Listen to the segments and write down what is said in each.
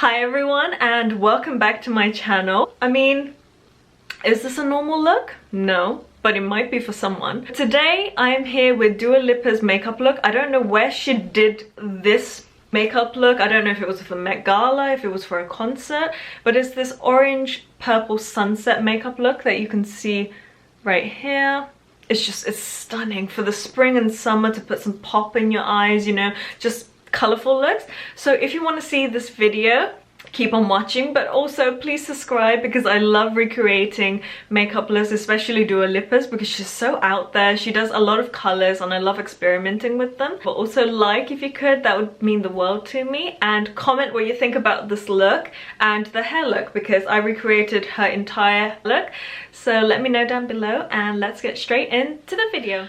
Hi everyone and welcome back to my channel. I mean, is this a normal look? No, but it might be for someone. Today I am here with Dua Lipa's makeup look. I don't know where she did this makeup look. I don't know if it was for Met Gala, if it was for a concert, but it's this orange purple sunset makeup look that you can see right here. It's stunning for the spring and summer, to put some pop in your eyes, you know, just colorful looks. So if you want to see this video, keep on watching, but also please subscribe because I love recreating makeup looks, especially Dua Lipa's, because she's so out there. She does a lot of colors and I love experimenting with them. But also like, if you could, that would mean the world to me, and comment what you think about this look and the hair look, because I recreated her entire look. So let me know down below and let's get straight into the video.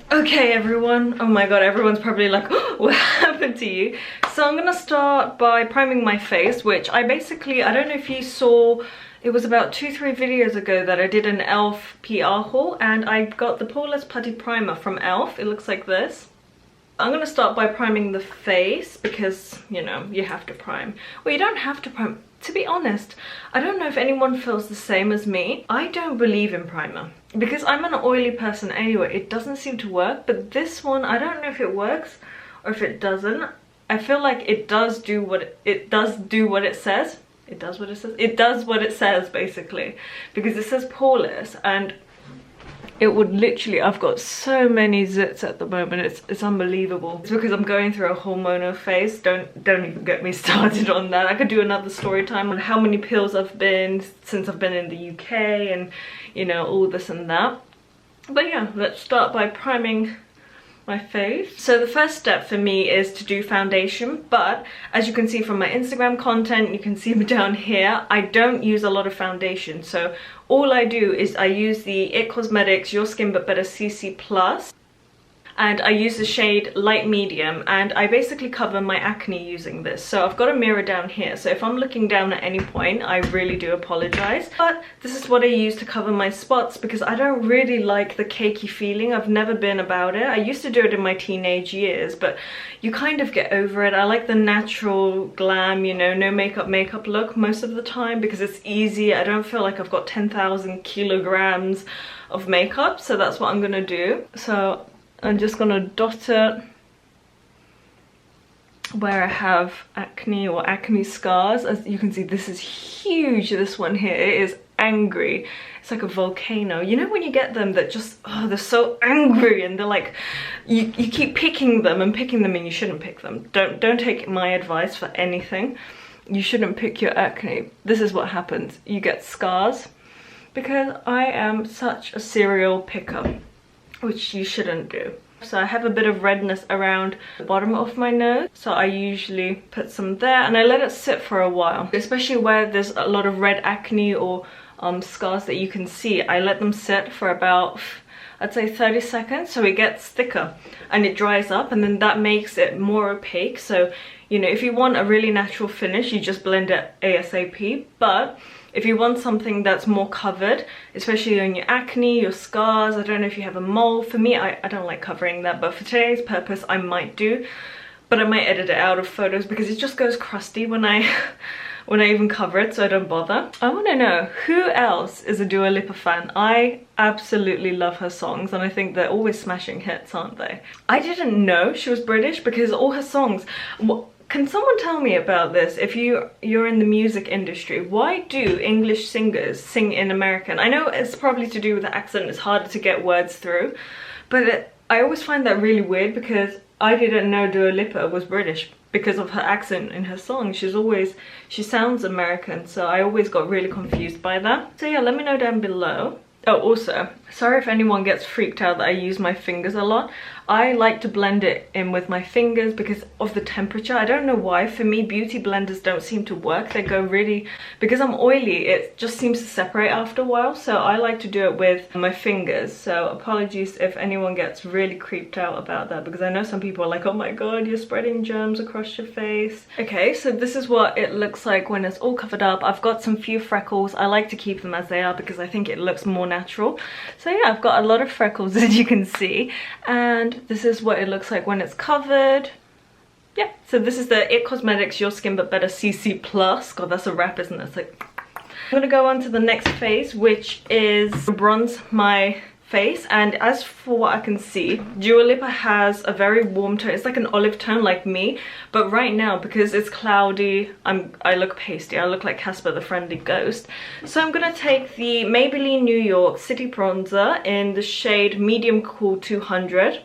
Okay everyone, oh my god, everyone's probably like, oh, what happened to you? So I'm gonna start by priming my face, which I don't know if you saw, it was about 2-3 videos ago that I did an e.l.f. PR haul, and I got the Poreless Putty primer from e.l.f. It looks like this. I'm gonna start by priming the face because, you know, you have to prime. Well, you don't have to prime. To be honest, I don't know if anyone feels the same as me. I don't believe in primer because I'm an oily person anyway. It doesn't seem to work, but this one, I don't know if it works or if it doesn't. I feel like it does what it says. It does what it says basically, because it says poreless, and it would literally, I've got so many zits at the moment, it's unbelievable. It's because I'm going through a hormonal phase. Don't even get me started on that. I could do another story time on how many pills I've been since I've been in the UK, and you know, all this and that. But yeah, let's start by priming my face. So the first step for me is to do foundation, but as you can see from my Instagram content, you can see me down here, I don't use a lot of foundation. So all I do is I use the It Cosmetics Your Skin But Better CC+, and I use the shade light medium, and I basically cover my acne using this. So I've got a mirror down here, so if I'm looking down at any point, I really do apologize. But this is what I use to cover my spots because I don't really like the cakey feeling. I've never been about it. I used to do it in my teenage years, but you kind of get over it. I like the natural glam, you know, no makeup look most of the time because it's easy. I don't feel like I've got 10,000 kilograms of makeup, so that's what I'm gonna do. So I'm just gonna dot it where I have acne or acne scars. As you can see, this is huge, this one here. It is angry. It's like a volcano. You know when you get them that just, oh, they're so angry, and they're like, you keep picking them and you shouldn't pick them. Don't take my advice for anything. You shouldn't pick your acne. This is what happens. You get scars because I am such a serial picker, which you shouldn't do. So I have a bit of redness around the bottom of my nose, so I usually put some there and I let it sit for a while, especially where there's a lot of red acne or scars that you can see. I let them sit for about, I'd say 30 seconds, so it gets thicker and it dries up, and then that makes it more opaque. So, you know, if you want a really natural finish, you just blend it ASAP. But if you want something that's more covered, especially on your acne, your scars, I don't know if you have a mole. For me, I don't like covering that, but for today's purpose, I might do. But I might edit it out of photos because it just goes crusty when I even cover it, so I don't bother. I want to know, who else is a Dua Lipa fan? I absolutely love her songs, and I think they're always smashing hits, aren't they? I didn't know she was British because all her songs... Can someone tell me about this? If you're in the music industry, why do English singers sing in American? I know it's probably to do with the accent, it's harder to get words through, but I always find that really weird because I didn't know Dua Lipa was British because of her accent in her songs. She sounds American, so I always got really confused by that. So yeah, let me know down below. Oh, also, sorry if anyone gets freaked out that I use my fingers a lot. I like to blend it in with my fingers because of the temperature. I don't know why. For me, beauty blenders don't seem to work. They go really... Because I'm oily, it just seems to separate after a while. So I like to do it with my fingers. So apologies if anyone gets really creeped out about that, because I know some people are like, oh my god, you're spreading germs across your face. Okay, so this is what it looks like when it's all covered up. I've got some few freckles. I like to keep them as they are because I think it looks more natural. So yeah, I've got a lot of freckles as you can see, and this is what it looks like when it's covered. yeah, so this is the It Cosmetics Your Skin But Better CC+. God, that's a wrap, isn't it? It's like... I'm gonna go on to the next phase, which is bronze my face. And as for what I can see, Dua Lipa has a very warm tone. It's like an olive tone like me, but right now, because it's cloudy, I look pasty. I look like Casper the Friendly Ghost. So I'm gonna take the Maybelline New York City Bronzer in the shade Medium Cool 200.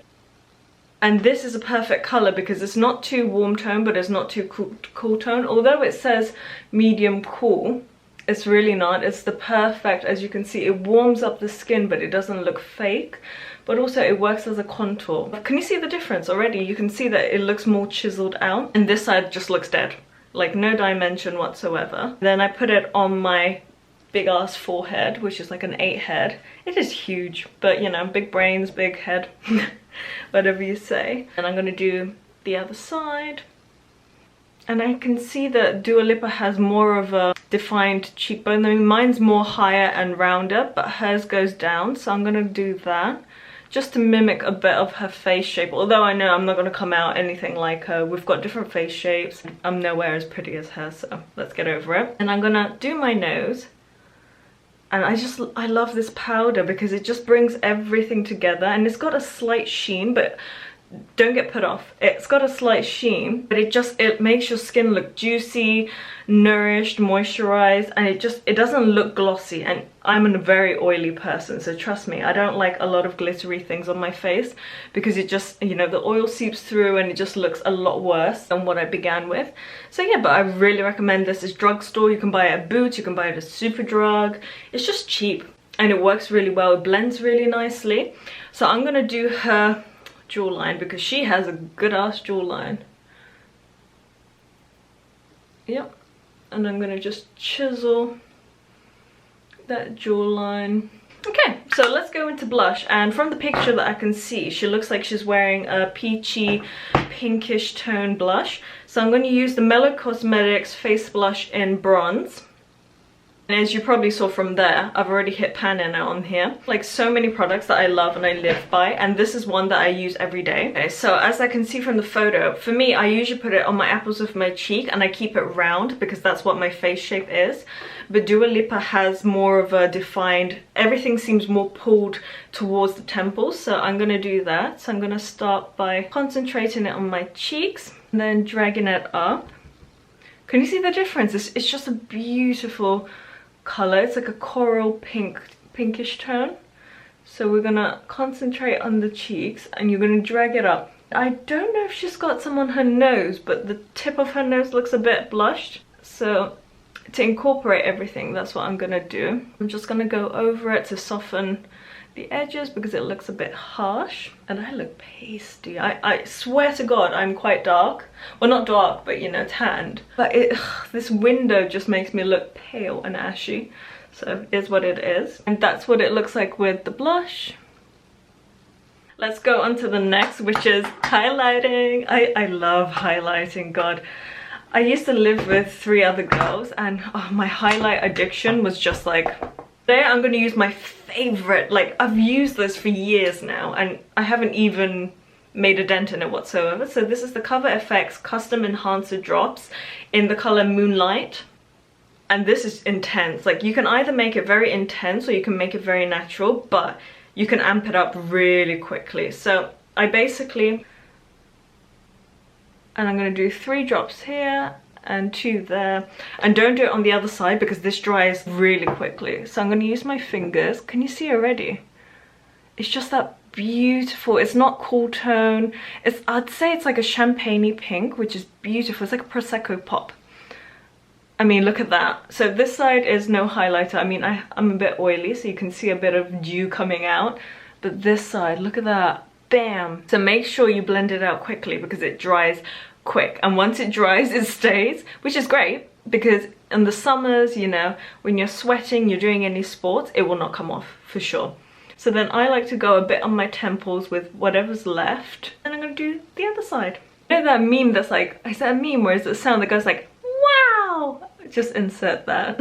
And this is a perfect color because it's not too warm tone, but it's not too cool tone. Although it says medium cool, it's really not. It's the perfect, as you can see, it warms up the skin, but it doesn't look fake. But also it works as a contour. Can you see the difference already? You can see that it looks more chiseled out. And this side just looks dead. Like no dimension whatsoever. Then I put it on my big ass forehead, which is like an 8 head. It is huge, but you know, big brains, big head. Whatever you say. And I'm gonna do the other side. And I can see that Dua Lipa has more of a defined cheekbone. I mean, mine's more higher and rounder, but hers goes down. So I'm gonna do that just to mimic a bit of her face shape. Although I know I'm not gonna come out anything like her. We've got different face shapes. I'm nowhere as pretty as her, so let's get over it. And I'm gonna do my nose. And I love this powder because it just brings everything together. And it's got a slight sheen, but don't get put off. It's got a slight sheen, but it makes your skin look juicy, nourished, moisturized, and it doesn't look glossy. And I'm a very oily person, so trust me, I don't like a lot of glittery things on my face because it just, you know, the oil seeps through and it just looks a lot worse than what I began with. So yeah, but I really recommend this. It's drugstore, you can buy it at Boots, you can buy it at Superdrug. It's just cheap and it works really well. It blends really nicely. So I'm gonna do her jawline because she has a good ass jawline. Yep. And I'm gonna just chisel that jawline. Okay, so let's go into blush. And from the picture that I can see, she looks like she's wearing a peachy pinkish tone blush. So I'm going to use the Mellow Cosmetics face blush in bronze. And as you probably saw from there, I've already hit pan in on here. Like so many products that I love and I live by, and this is one that I use every day. Okay, so as I can see from the photo, for me, I usually put it on my apples of my cheek and I keep it round because that's what my face shape is. But Dua Lipa has more of a defined, everything seems more pulled towards the temples, so I'm gonna do that. So I'm gonna start by concentrating it on my cheeks and then dragging it up. Can you see the difference? It's just a beautiful color. It's like a coral pinkish tone. So we're gonna concentrate on the cheeks and you're gonna drag it up. I don't know if she's got some on her nose, but the tip of her nose looks a bit blushed. So to incorporate everything, that's what I'm gonna do. I'm just gonna go over it to soften the edges because it looks a bit harsh. And I look pasty. I swear to God, I'm quite dark. Well, not dark, but you know, tanned. But this window just makes me look pale and ashy. So it is what it is. And that's what it looks like with the blush. Let's go on to the next, which is highlighting. I love highlighting, God. I used to live with 3 other girls and my highlight addiction was just like... Today I'm going to use my favorite, like I've used this for years now and I haven't even made a dent in it whatsoever. So this is the Cover FX Custom Enhancer Drops in the color Moonlight. And this is intense. Like you can either make it very intense or you can make it very natural, but you can amp it up really quickly. So I basically... And I'm going to do 3 drops here and 2 there, and don't do it on the other side because this dries really quickly. So I'm going to use my fingers. Can you see already? It's just that beautiful, it's not cool tone, I'd say it's like a champagne-y pink, which is beautiful. It's like a Prosecco pop. I mean, look at that. So this side is no highlighter. I mean, I'm a bit oily, so you can see a bit of dew coming out, but this side, look at that, bam. So make sure you blend it out quickly because it dries quick, and once it dries it stays, which is great because in the summers, you know, when you're sweating, you're doing any sports, it will not come off for sure. So then I like to go a bit on my temples with whatever's left, and I'm gonna do the other side. You know that meme that's like, is that a meme where it's a sound that goes like wow? Just insert that.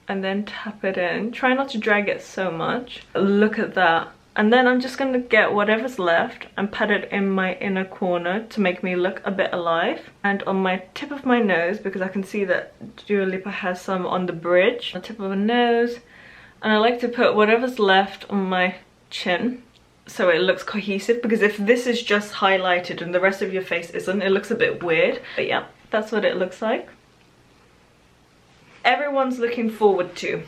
And then tap it in. Try not to drag it so much. Look at that. And then I'm just going to get whatever's left and pat it in my inner corner to make me look a bit alive. And on my tip of my nose, because I can see that Dua Lipa has some on the bridge, on the tip of her nose. And I like to put whatever's left on my chin so it looks cohesive, because if this is just highlighted and the rest of your face isn't, it looks a bit weird. But yeah, that's what it looks like. Everyone's looking forward to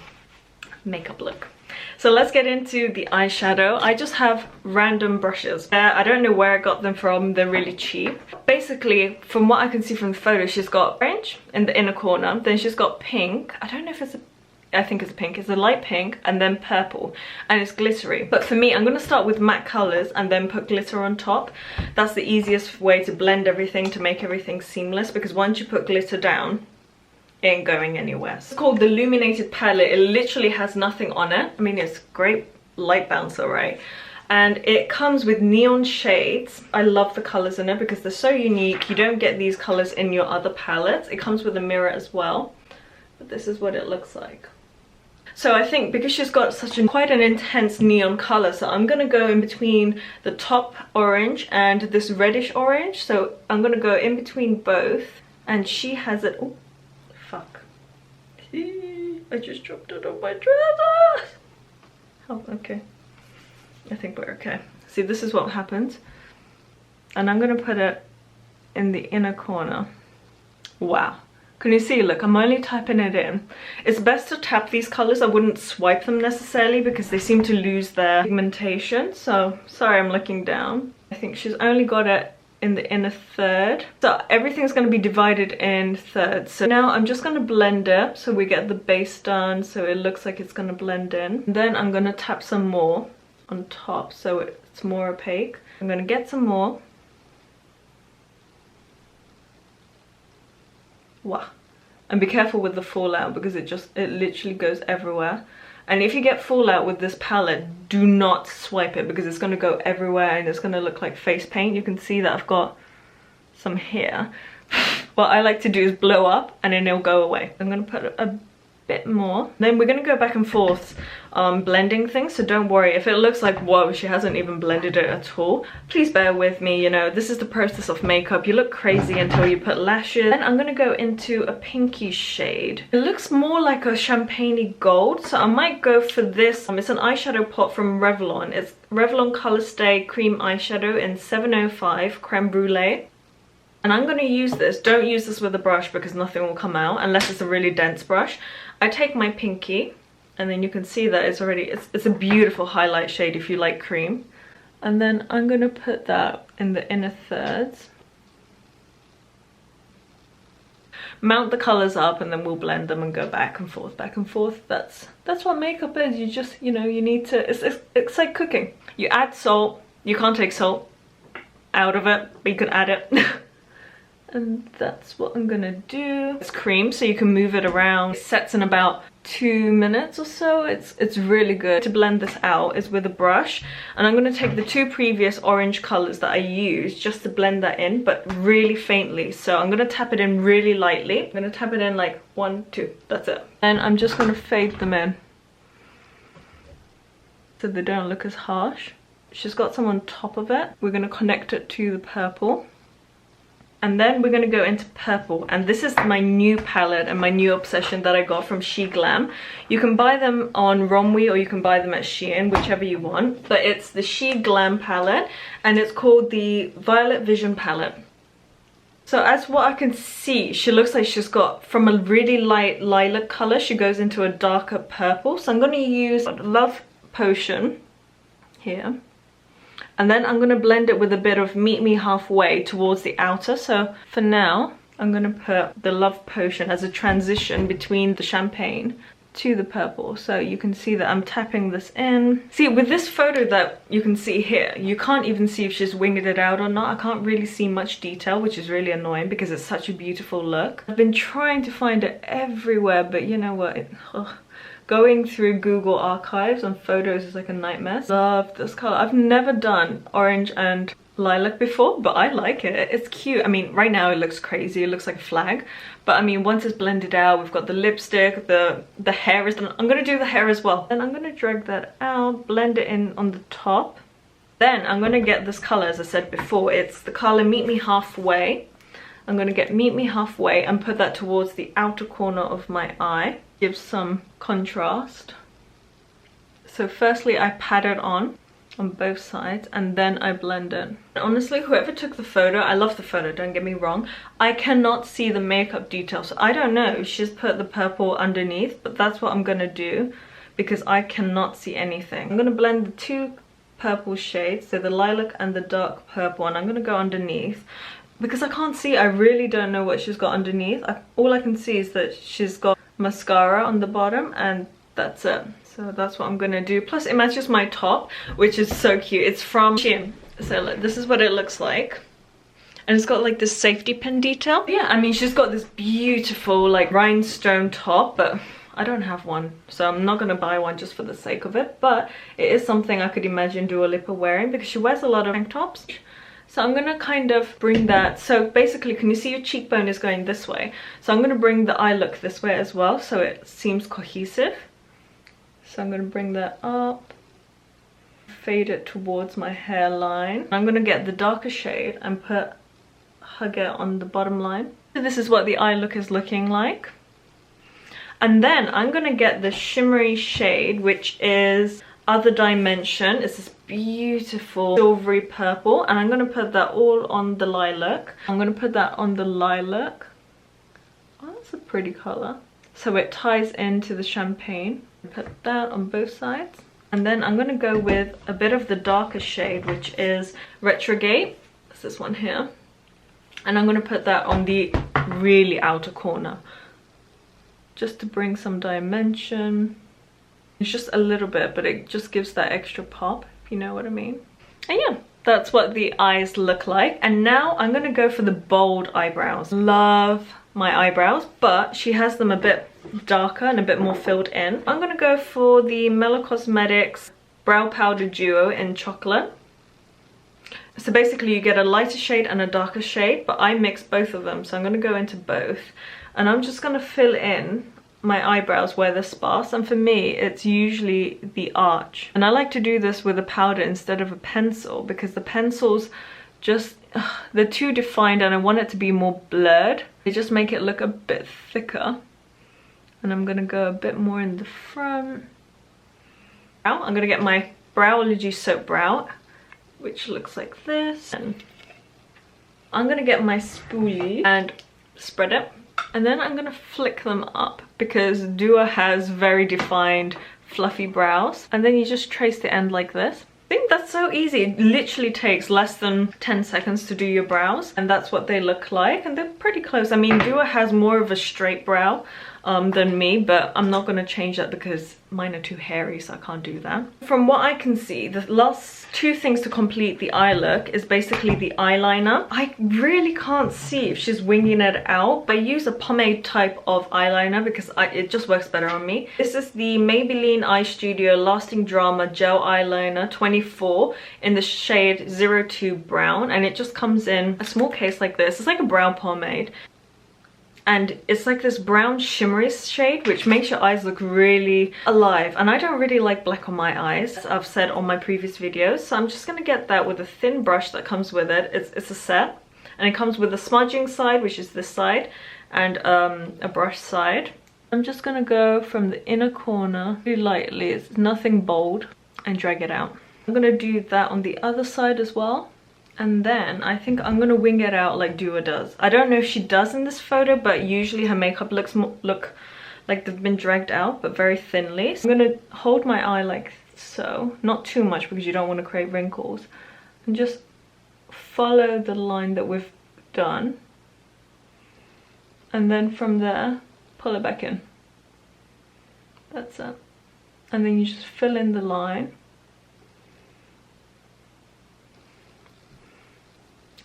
makeup look. So let's get into the eyeshadow. I just have random brushes. I don't know where I got them from, they're really cheap. Basically, from what I can see from the photo, she's got orange in the inner corner, then she's got pink. I don't know if it's a, I think it's pink, it's a light pink, and then purple, and it's glittery. But for me, I'm gonna start with matte colors and then put glitter on top. That's the easiest way to blend everything, to make everything seamless, because once you put glitter down, ain't going anywhere. It's called the Illuminated palette. It literally has nothing on it. I mean, it's great light bouncer, right? And it comes with neon shades. I love the colors in it because they're so unique. You don't get these colors in your other palettes. It comes with a mirror as well, but this is what it looks like. So I think because she's got such quite an intense neon color, so I'm gonna go in between the top orange and this reddish orange. So I'm gonna go in between both, and she has it. Oh, fuck. I just dropped it on my trousers. Oh, okay. I think we're okay. See, this is what happens. And I'm gonna put it in the inner corner. Wow. Can you see? Look, I'm only typing it in. It's best to tap these colors. I wouldn't swipe them necessarily because they seem to lose their pigmentation. So, sorry, I'm looking down. I think she's only got it in the inner third. So everything's going to be divided in thirds. So now I'm just going to blend it so we get the base done, so it looks like it's going to blend in. And then I'm going to tap some more on top so it's more opaque. I'm going to get some more. Wow. And be careful with the fallout because it literally goes everywhere. And if you get fallout with this palette, do not swipe it because it's going to go everywhere and it's going to look like face paint. You can see that I've got some here. What I like to do is blow up and then it'll go away. I'm going to put a bit more. Then we're going to go back and forth blending things, so don't worry if it looks like whoa, she hasn't even blended it at all. Please bear with me, you know, this is the process of makeup. You look crazy until you put lashes. Then I'm going to go into a pinky shade. It looks more like a champagne-y gold, so I might go for this. It's an eyeshadow pot from Revlon. It's Revlon Color Stay Cream Eyeshadow in 705 Creme Brûlée. And I'm going to use this. Don't use this with a brush because nothing will come out unless it's a really dense brush. I take my pinky and then you can see that it's already, it's a beautiful highlight shade if you like cream. And then I'm going to put that in the inner thirds. Mount the colors up and then we'll blend them and go back and forth, back and forth. That's what makeup is. You just, you know, you need to, it's like cooking. You add salt, you can't take salt out of it, but you can add it. And that's what I'm gonna do. It's cream, so you can move it around. It sets in about 2 minutes or so. It's really good. To blend this out is with a brush, and I'm gonna take the two previous orange colors that I used just to blend that in, but really faintly. So I'm gonna tap it in really lightly. I'm gonna tap it in like 1, 2, that's it. And I'm just gonna fade them in so they don't look as harsh. She's got some on top of it. We're gonna connect it to the purple. And then we're going to go into purple, and this is my new palette and my new obsession that I got from Sheglam. You can buy them on Romwe or you can buy them at Shein, whichever you want. But it's the Sheglam palette and it's called the Violet Vision palette. So as what I can see, she looks like she's got from a really light lilac color, she goes into a darker purple. So I'm going to use Love Potion here. And then I'm going to blend it with a bit of Meet Me Halfway towards the outer. So for now, I'm going to put the Love Potion as a transition between the champagne to the purple. So you can see that I'm tapping this in. See, with this photo that you can see here, you can't even see if she's winged it out or not. I can't really see much detail, which is really annoying because it's such a beautiful look. I've been trying to find it everywhere, but you know what? Going through Google archives on photos is like a nightmare. Love this color. I've never done orange and lilac before, but I like it. It's cute. I mean, right now it looks crazy. It looks like a flag. But I mean, once it's blended out, we've got the lipstick, the hair is done. I'm going to do the hair as well. Then I'm going to drag that out, blend it in on the top. Then I'm going to get this color, as I said before. It's the color Meet Me Halfway. I'm going to get Meet Me Halfway and put that towards the outer corner of my eye. Give some contrast. So firstly, I pat it on both sides and then I blend it. Honestly, whoever took the photo, I love the photo, don't get me wrong. I cannot see the makeup details. So I don't know if she's put the purple underneath, but that's what I'm going to do because I cannot see anything. I'm going to blend the two purple shades, so the lilac and the dark purple, and I'm going to go underneath. Because I can't see, I really don't know what she's got underneath. All I can see is that she's got mascara on the bottom and that's it. So that's what I'm gonna do. Plus it matches my top, which is so cute. It's from Shein. So like, this is what it looks like. And it's got like this safety pin detail. Yeah, I mean, she's got this beautiful like rhinestone top, but I don't have one. So I'm not gonna buy one just for the sake of it. But it is something I could imagine Dua Lipa wearing because she wears a lot of tank tops. So I'm gonna kind of bring that, so basically, can you see your cheekbone is going this way? So I'm gonna bring the eye look this way as well, so it seems cohesive. So I'm gonna bring that up, fade it towards my hairline. I'm gonna get the darker shade and hug it on the bottom line. So this is what the eye look is looking like. And then I'm gonna get the shimmery shade, which is Other Dimension. It's this beautiful silvery purple, and I'm going to put that all on the lilac. I'm going to put that on the lilac. Oh, that's a pretty color. So it ties into the champagne. Put that on both sides. And then I'm going to go with a bit of the darker shade, which is Retrograde. It's this one here. And I'm going to put that on the really outer corner, just to bring some dimension. It's just a little bit, but it just gives that extra pop, if you know what I mean. And yeah, that's what the eyes look like. And now I'm going to go for the bold eyebrows. Love my eyebrows, but she has them a bit darker and a bit more filled in. I'm going to go for the Mellow Cosmetics Brow Powder Duo in Chocolate. So basically you get a lighter shade and a darker shade, but I mix both of them. So I'm going to go into both. And I'm just going to fill in my eyebrows where they're sparse, and for me it's usually the arch. And I like to do this with a powder instead of a pencil because the pencils just they're too defined and I want it to be more blurred. They just make it look a bit thicker. And I'm gonna go a bit more in the front. Now I'm gonna get my Browology Soap Brow, which looks like this, and I'm gonna get my spoolie and spread it. And then I'm gonna flick them up because Dua has very defined fluffy brows. And then you just trace the end like this. I think that's so easy. It literally takes less than 10 seconds to do your brows. And that's what they look like. And they're pretty close. I mean, Dua has more of a straight brow than me, but I'm not gonna change that because mine are too hairy, so I can't do that. From what I can see, the last two things to complete the eye look is basically the eyeliner. I really can't see if she's winging it out, but I use a pomade type of eyeliner because it just works better on me. This is the Maybelline Eye Studio Lasting Drama Gel Eyeliner 24 in the shade 02 Brown, and it just comes in a small case like this. It's like a brow pomade. And it's like this brown shimmery shade, which makes your eyes look really alive. And I don't really like black on my eyes, as I've said on my previous videos. So I'm just gonna get that with a thin brush that comes with it. It's a set. And it comes with a smudging side, which is this side, and a brush side. I'm just gonna go from the inner corner really lightly, it's nothing bold, and drag it out. I'm gonna do that on the other side as well. And then I think I'm gonna wing it out like Dua does. I don't know if she does in this photo, but usually her makeup look like they've been dragged out, but very thinly. So I'm gonna hold my eye like so, not too much because you don't want to create wrinkles, and just follow the line that we've done. And then from there, pull it back in. That's it. And then you just fill in the line.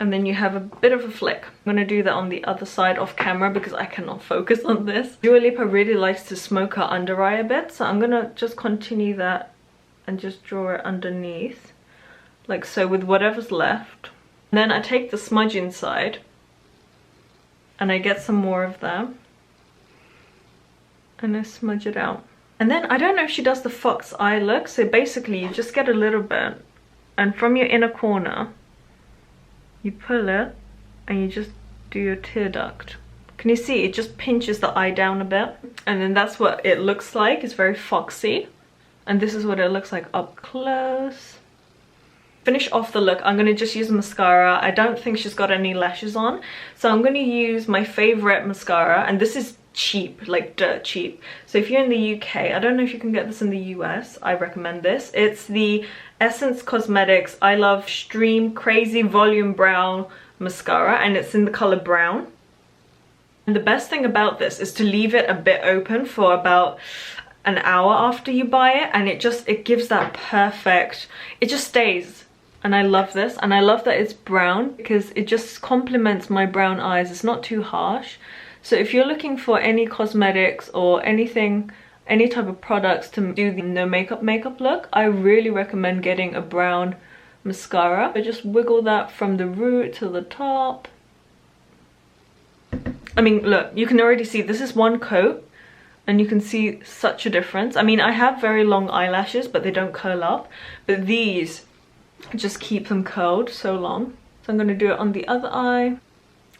And then you have a bit of a flick. I'm gonna do that on the other side off camera because I cannot focus on this. Dua Lipa really likes to smoke her under eye a bit, so I'm gonna just continue that and just draw it underneath, like so, with whatever's left. And then I take the smudge inside and I get some more of that and I smudge it out. And then I don't know if she does the fox eye look, so basically you just get a little bit and from your inner corner you pull it and you just do your tear duct. Can you see? It just pinches the eye down a bit. And then that's what it looks like. It's very foxy. And this is what it looks like up close. Finish off the look, I'm going to just use mascara. I don't think she's got any lashes on. So I'm going to use my favorite mascara. And this is cheap, like dirt cheap. So if you're in the UK, I don't know if you can get this in the US. I recommend this. It's the Essence Cosmetics I Love Extreme Crazy Volume Brow Mascara. And it's in the color brown. And the best thing about this is to leave it a bit open for about an hour after you buy it, and it gives that perfect, it just stays. And I love this, and I love that it's brown because it just complements my brown eyes. It's not too harsh. So if you're looking for any cosmetics or anything, any type of products to do the no makeup look, I really recommend getting a brown mascara. I just wiggle that from the root to the top. I mean, look, you can already see this is one coat and you can see such a difference. I mean, I have very long eyelashes, but they don't curl up. But these just keep them curled so long. So I'm going to do it on the other eye.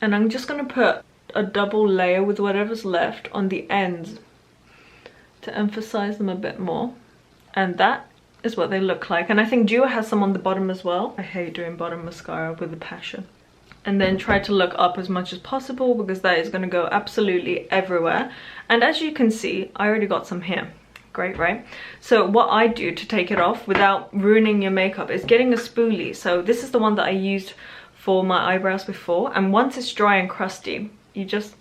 And I'm just going to put a double layer with whatever's left on the ends to emphasize them a bit more. And that is what they look like. And I think Dua has some on the bottom as well. I hate doing bottom mascara with a passion. And then try to look up as much as possible because that is going to go absolutely everywhere. And as you can see, I already got some here. Great, right? So what I do to take it off without ruining your makeup is getting a spoolie. So this is the one that I used for my eyebrows before. And once it's dry and crusty, you just...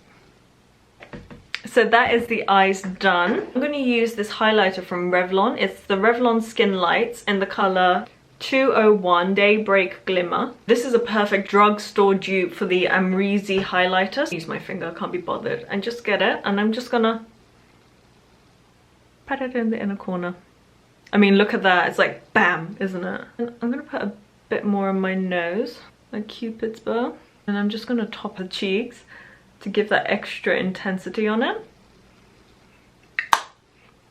So that is the eyes done. I'm going to use this highlighter from Revlon. It's the Revlon Skin Lights in the color 201 Daybreak Glimmer. This is a perfect drugstore dupe for the Amrezy highlighter. Use my finger, I can't be bothered. And just get it, and I'm just gonna pat it in the inner corner. I mean, look at that, it's like bam, isn't it? And I'm gonna put a bit more on my nose, like Cupid's bow. And I'm just gonna top the cheeks to give that extra intensity on it.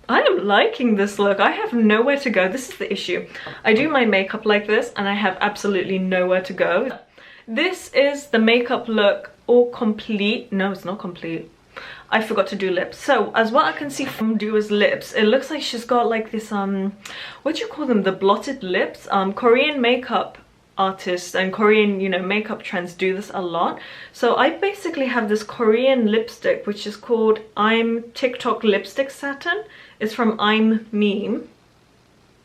I am liking this look. I have nowhere to go. This is the issue. I do my makeup like this and I have absolutely nowhere to go. This is the makeup look all complete. No, it's not complete. I forgot to do lips. So as what I can see from Dua's lips, it looks like she's got like this, what do you call them? The blotted lips. Korean makeup artists and Korean, you know, makeup trends do this a lot. So I basically have this Korean lipstick which is called I'm TikTok Lipstick Satin. It's from I'm Meme.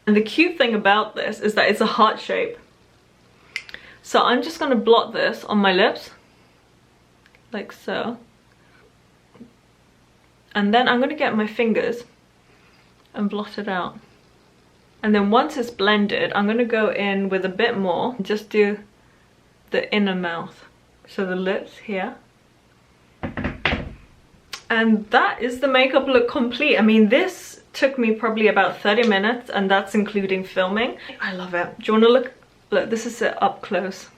And the cute thing about this is that it's a heart shape. So I'm just gonna blot this on my lips like so. And then I'm gonna get my fingers and blot it out. And then once it's blended, I'm gonna go in with a bit more and just do the inner mouth. So the lips here. And that is the makeup look complete. I mean, this took me probably about 30 minutes and that's including filming. I love it. Do you wanna look? Look, this is it up close.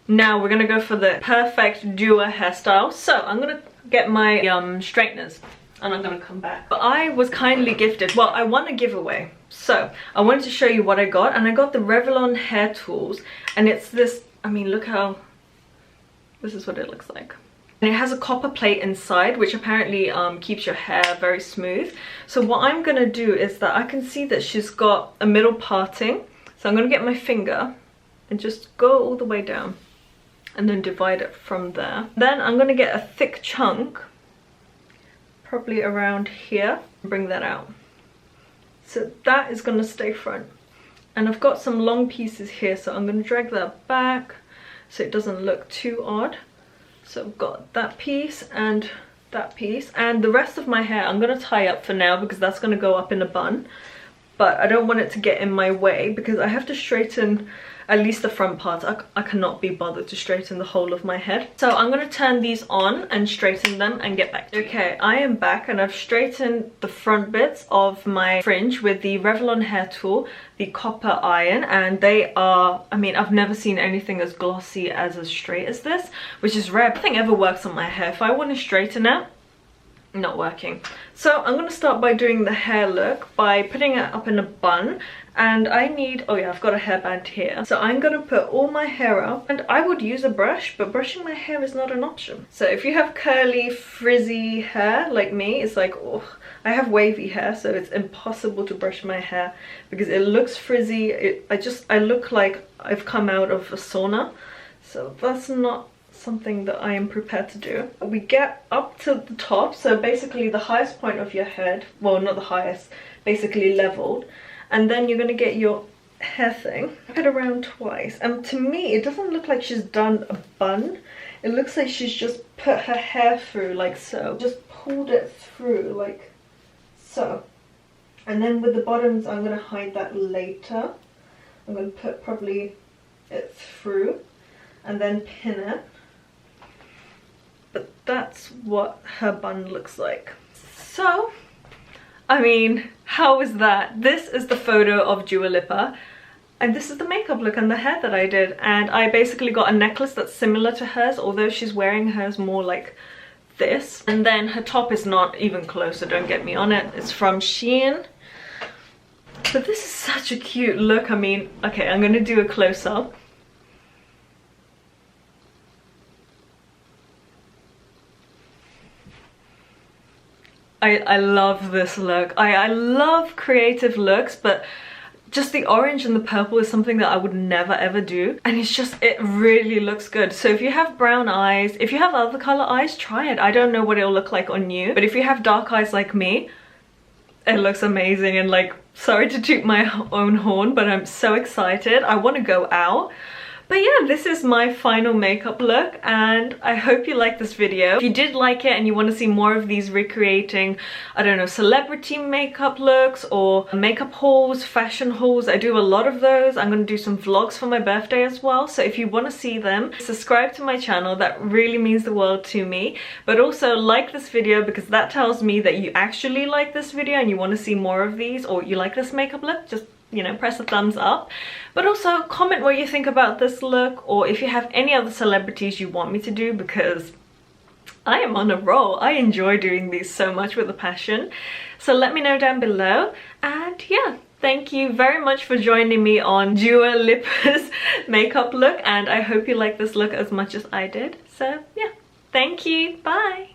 Now we're gonna go for the perfect Dua hairstyle. So I'm gonna get my straighteners. And I'm gonna come back. But I was kindly gifted, well, I won a giveaway. So I wanted to show you what I got, and I got the Revlon hair tools. And it's this, I mean, look how, this is what it looks like. And it has a copper plate inside, which apparently keeps your hair very smooth. So what I'm gonna do is that I can see that she's got a middle parting. So I'm gonna get my finger and just go all the way down and then divide it from there. Then I'm gonna get a thick chunk, probably around here, bring that out. So that is going to stay front. And I've got some long pieces here, so I'm going to drag that back so it doesn't look too odd. So I've got that piece and that piece. And the rest of my hair I'm going to tie up for now because that's going to go up in a bun. But I don't want it to get in my way because I have to straighten at least the front parts. I cannot be bothered to straighten the whole of my head. So I'm going to turn these on and straighten them and get back to you. Okay, I am back and I've straightened the front bits of my fringe with the Revlon hair tool, the copper iron, and they are, I mean, I've never seen anything as glossy as straight as this, which is rare. Nothing ever works on my hair. If I want to straighten it, not working. So I'm going to start by doing the hair look by putting it up in a bun, and I need, oh yeah, I've got a hairband here. So I'm going to put all my hair up, and I would use a brush, but brushing my hair is not an option. So if you have curly frizzy hair like me, it's like, oh, I have wavy hair, so it's impossible to brush my hair because it looks frizzy. I look like I've come out of a sauna, so that's not something that I am prepared to do. We get up to the top, so basically the highest point of your head, well, not the highest, basically leveled, and then you're going to get your hair thing, wrap it around twice, and to me it doesn't look like she's done a bun. It looks like she's just put her hair through like so, just pulled it through like so. And then with the bottoms, I'm going to hide that later. I'm going to put probably it through and then pin it. But that's what her bun looks like. So, I mean, how is that? This is the photo of Dua Lipa, and this is the makeup look and the hair that I did. And I basically got a necklace that's similar to hers, although she's wearing hers more like this. And then her top is not even close, so don't get me on it. It's from Shein. But this is such a cute look. I mean, okay, I'm gonna do a close-up. I love this look. I love creative looks, but just the orange and the purple is something that I would never ever do. And it's just, it really looks good. So if you have brown eyes, if you have other color eyes, try it. I don't know what it'll look like on you, but if you have dark eyes like me, it looks amazing. And like, sorry to toot my own horn, but I'm so excited. I want to go out. But yeah, this is my final makeup look, and I hope you liked this video. If you did like it and you want to see more of these recreating, I don't know, celebrity makeup looks or makeup hauls, fashion hauls, I do a lot of those. I'm going to do some vlogs for my birthday as well, so if you want to see them, subscribe to my channel. That really means the world to me. But also like this video, because that tells me that you actually like this video and you want to see more of these, or you like this makeup look. Just, you know, press a thumbs up. But also comment what you think about this look, or if you have any other celebrities you want me to do, because I am on a roll. I enjoy doing these so much with a passion. So let me know down below. And yeah, thank you very much for joining me on Dua Lipa's makeup look, and I hope you like this look as much as I did. So yeah, thank you. Bye.